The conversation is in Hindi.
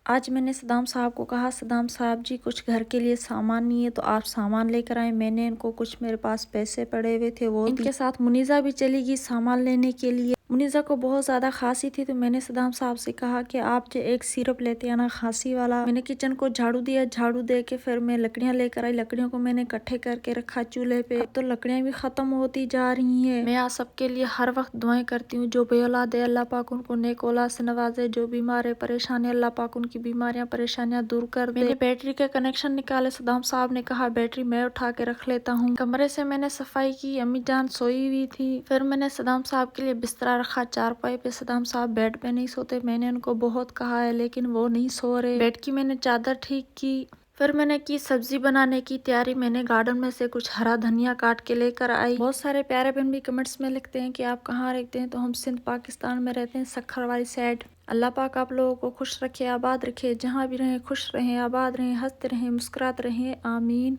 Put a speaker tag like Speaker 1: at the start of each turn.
Speaker 1: आज मैंने सदाम साहब को कहा, सदाम साहब जी कुछ घर के लिए सामान नहीं है तो आप सामान लेकर आए। मैंने इनको कुछ मेरे पास पैसे पड़े हुए थे वो इनके साथ मुनीजा भी चली गई सामान लेने के लिए। मुनीजा को बहुत ज़्यादा खांसी थी तो मैंने सदाम साहब से कहा कि आप जो एक सिरप लेते आना खांसी वाला। मैंने किचन को झाड़ू दिया, झाड़ू दे के फिर मैं लकड़ियाँ लेकर आई। लकड़ियों को मैंने इकट्ठे करके रखा चूल्हे पे। अब तो लकड़ियाँ भी खत्म होती जा रही हैं। मैं आप सबके लिए हर वक्त दुआएं करती हूँ। जो बेऔलाद है अल्लाह पाक उनको नेक औलाद से नवाजे। जो बीमार है परेशान है अल्लाह पाक उनकी बीमारियां परेशानियां दूर कर दे। मैंने बैटरी के कनेक्शन निकाले। सदाम साहब ने कहा बैटरी मैं उठा के रख लेता हूँ। कमरे से मैंने सफाई की। अम्मी जान सोई हुई थी। फिर मैंने सदाम साहब के लिए बिस्तरा रखा चारपाई पे। सदाम साहब बेड पे नहीं सोते। मैंने उनको बहुत कहा है लेकिन वो नहीं सो रहे। बेड की मैंने चादर ठीक की। फिर मैंने की सब्जी बनाने की तैयारी। मैंने गार्डन में से कुछ हरा धनिया काट के लेकर आई। बहुत सारे प्यारे बहन भी कमेंट्स में लिखते हैं कि आप कहाँ रहते हैं, तो हम सिंध पाकिस्तान में रहते हैं, सक्खर वाली साइड। अल्लाह पाक आप लोगों को खुश रखे, आबाद रखे, जहाँ भी रहें खुश रहें, आबाद रहें, हंसते रहें, मुस्कुराते रहें, आमीन।